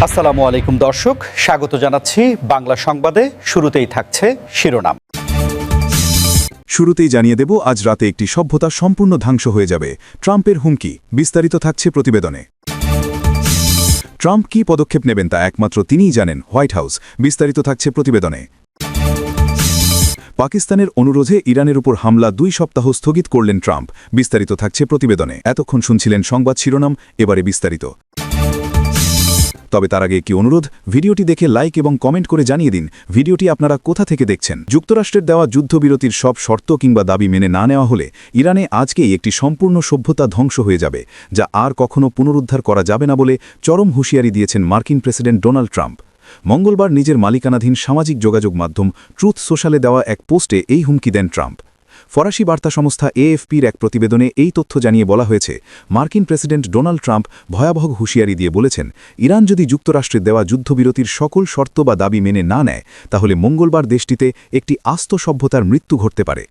আসসালামু আলাইকুম দর্শক, স্বাগত জানাচ্ছি বাংলা সংবাদে। শুরুতেই থাকছে শিরোনাম। শুরুতেই জানিয়ে দেব, আজ রাতে একটি সভ্যতা সম্পূর্ণ ধ্বংস হয়ে যাবে। ট্রাম্পের হুমকি, বিস্তারিত থাকছে প্রতিবেদনে। ট্রাম্প কী পদক্ষেপ নেবেন তা একমাত্র তিনিই জানেন, হোয়াইট হাউস, বিস্তারিত থাকছে প্রতিবেদনে। পাকিস্তানের অনুরোধে ইরানের উপর হামলা 2 সপ্তাহ স্থগিত করলেন ট্রাম্প, বিস্তারিত থাকছে প্রতিবেদনে। এতক্ষণ শুনছিলেন সংবাদ শিরোনাম, এবারে বিস্তারিত। তবে তার আগে একটি অনুরোধ, ভিডিওটি দেখে লাইক এবং কমেন্ট করে জানিয়ে দিন ভিডিওটি আপনারা কোথা থেকে দেখছেন। যুক্তরাষ্ট্রের দেওয়া যুদ্ধবিরতির সব শর্ত কিংবা দাবি মেনে না নেওয়া হলে ইরানে আজকেই একটি সম্পূর্ণ সভ্যতা ধ্বংস হয়ে যাবে, যা আর কখনো পুনরুদ্ধার করা যাবে না বলে চরম হুঁশিয়ারি দিয়েছেন মার্কিন প্রেসিডেন্ট ডোনাল্ড ট্রাম্প। মঙ্গলবার নিজের মালিকানাধীন সামাজিক যোগাযোগ মাধ্যম ট্রুথ সোশ্যালে দেওয়া এক পোস্টে এই হুমকি দেন ট্রাম্প। ফরাসি বার্তা সংস্থা এএফপির এক প্রতিবেদনে এই তথ্য জানিয়ে বলা হয়েছে, মার্কিন প্রেসিডেন্ট ডোনাল্ড ট্রাম্প ভয়াবহ হুঁশিয়ারি দিয়ে বলেছেন, ইরান যদি যুক্তরাষ্ট্রের দেওয়া যুদ্ধবিরতির সকল শর্ত বা দাবি মেনে না নেয়, তাহলে মঙ্গলবার দেশটিতে একটি আস্ত সভ্যতার মৃত্যু ঘটতে পারে।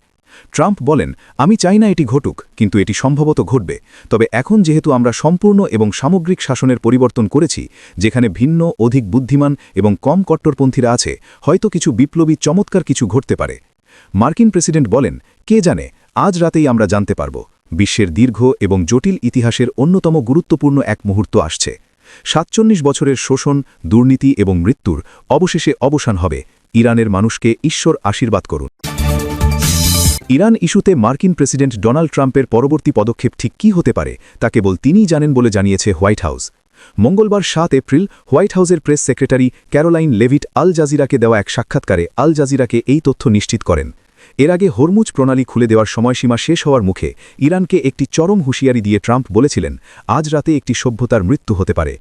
ট্রাম্প বলেন, আমি চাই না এটি ঘটুক, কিন্তু এটি সম্ভবত ঘটবে। তবে এখন যেহেতু আমরা সম্পূর্ণ এবং সামগ্রিক শাসনের পরিবর্তন করেছি, যেখানে ভিন্ন, অধিক বুদ্ধিমান এবং কম কট্টরপন্থীরা আছে, হয়তো কিছু বিপ্লবী চমৎকার কিছু ঘটতে পারে। মার্কিন প্রেসিডেন্ট বলেন, কে জানে, আজ রাতেই আমরা জানতে পারব। বিশ্বের দীর্ঘ এবং জটিল ইতিহাসের অন্যতম গুরুত্বপূর্ণ এক মুহূর্ত আসছে। ৪৭ বছরের শোষণ, দুর্নীতি এবং মৃত্যুর অবশেষে অবসান হবে। ইরানের মানুষকে ঈশ্বর আশীর্বাদ করুন। ইরান ইস্যুতে মার্কিন প্রেসিডেন্ট ডোনাল্ড ট্রাম্পের পরবর্তী পদক্ষেপ ঠিক কী হতে পারে তা কেবল তিনিই জানেন বলে জানিয়েছে হোয়াইট হাউস। মঙ্গলবার 7 এপ্রিল হোয়াইট হাউসের প্রেস সেক্রেটারি ক্যারোলাইন লেভিট আল জাজিরাকে দেওয়া এক সাক্ষাৎকারে আল জাজিরাকে এই তথ্য নিশ্চিত করেন। এর আগে হরমুজ প্রণালী খুলে দেওয়ার সময়সীমা শেষ হওয়ার মুখে ইরানকে একটি চরম হুঁশিয়ারি দিয়ে ট্রাম্প বলেছিলেন, আজ রাতে একটি সভ্যতার মৃত্যু হতে পারে।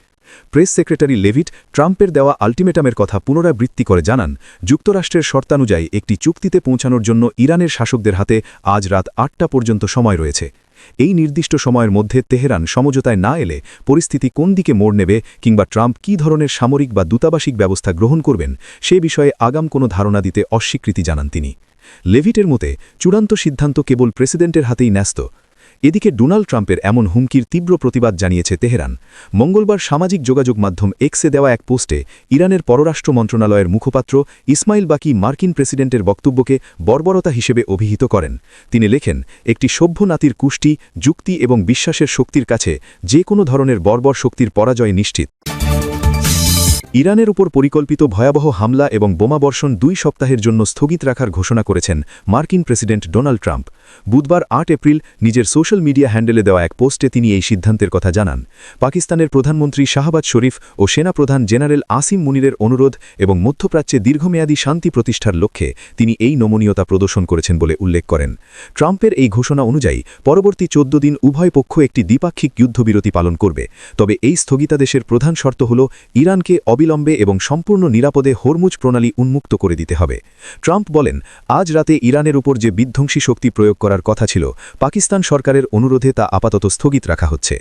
প্রেস সেক্রেটারি লেভিট ট্রাম্পের দেওয়া আল্টিমেটামের কথা পুনরাবৃত্তি করে জানান, যুক্তরাষ্ট্রের শর্তানুযায়ী একটি চুক্তিতে পৌঁছানোর জন্য ইরানের শাসকদের হাতে আজ রাত 8টা পর্যন্ত সময় রয়েছে। এই নির্দিষ্ট সময়ের মধ্যে তেহরান সমঝোতায় না এলে পরিস্থিতি কোন দিকে মোড় নেবে কিংবা ট্রাম্প কী ধরনের সামরিক বা দূতাবাসিক ব্যবস্থা গ্রহণ করবেন সে বিষয়ে আগাম কোনো ধারণা দিতে অস্বীকৃতি জানান তিনি। লেভিটের মতে, চূড়ান্ত সিদ্ধান্ত কেবল প্রেসিডেন্টের হাতেই ন্যস্ত। এদিকে ডোনাল্ড ট্রাম্পের এমন হুমকির তীব্র প্রতিবাদ জানিয়েছে তেহরান। মঙ্গলবার সামাজিক যোগাযোগ মাধ্যম এক্সে দেওয়া এক পোস্টে ইরানের পররাষ্ট্র মন্ত্রণালয়ের মুখপাত্র ইসমাইল বাকি মার্কিন প্রেসিডেন্টের বক্তব্যকে বর্বরতা হিসেবে অভিহিত করেন। তিনি লেখেন, একটি সভ্য নাতির কুষ্টি, যুক্তি এবং বিশ্বাসের শক্তির কাছে যে কোনো ধরনের বর্বর শক্তির পরাজয় নিশ্চিত। ইরানের উপর পরিকল্পিত ভয়াবহ হামলা এবং বোমাবর্ষণ 2 সপ্তাহের জন্য স্থগিত রাখার ঘোষণা করেছেন মার্কিন প্রেসিডেন্ট ডোনাল্ড ট্রাম্প। বুধবার 8 এপ্রিল নিজের সোশ্যাল মিডিয়া হ্যান্ডেলে দেওয়া এক পোস্টে তিনি এই সিদ্ধান্তের কথা জানান। পাকিস্তানের প্রধানমন্ত্রী শাহবাজ শরীফ ও সেনাপ্রধান জেনারেল আসিম মুনিরের অনুরোধ এবং মধ্যপ্রাচ্যে দীর্ঘমেয়াদী শান্তি প্রতিষ্ঠার লক্ষ্যে তিনি এই নমনীয়তা প্রদর্শন করেছেন বলে উল্লেখ করেন। ট্রাম্পের এই ঘোষণা অনুযায়ী পরবর্তী 14 দিন উভয় পক্ষ একটি দ্বিপাক্ষিক যুদ্ধবিরতি পালন করবে। তবে এই স্থগিতাদেশের প্রধান শর্ত হল ইরানকে অবিলম্বে এবং সম্পূর্ণ নিরাপদে হরমুজ প্রণালী উন্মুক্ত করে দিতে হবে। ট্রাম্প বলেন, আজ রাতে ইরানের উপর যে বিধ্বংসী শক্তি প্রয়োগ করার কথা ছিল, পাকিস্তান সরকারের অনুরোধে তা আপাতত স্থগিত রাখা হচ্ছে।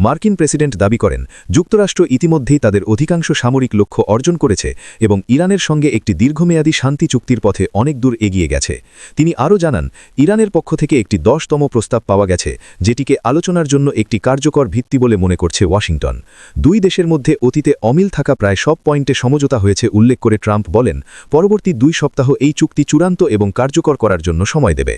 মার্কিন প্রেসিডেন্ট দাবি করেন, যুক্তরাষ্ট্র ইতিমধ্যেই তাদের অধিকাংশ সামরিক লক্ষ্য অর্জন করেছে এবং ইরানের সঙ্গে একটি দীর্ঘমেয়াদী শান্তি চুক্তির পথে অনেক দূর এগিয়ে গেছে। তিনি আরও জানান, ইরানের পক্ষ থেকে একটি 10তম প্রস্তাব পাওয়া গেছে, যেটিকে আলোচনার জন্য একটি কার্যকর ভিত্তি বলে মনে করছে ওয়াশিংটন। দুই দেশের মধ্যে অতীতে অমিল থাকা প্রায় সব পয়েন্টে সমঝোতা হয়েছে উল্লেখ করে ট্রাম্প বলেন, পরবর্তী 2 সপ্তাহ এই চুক্তি চূড়ান্ত এবং কার্যকর করার জন্য সময় দেবে।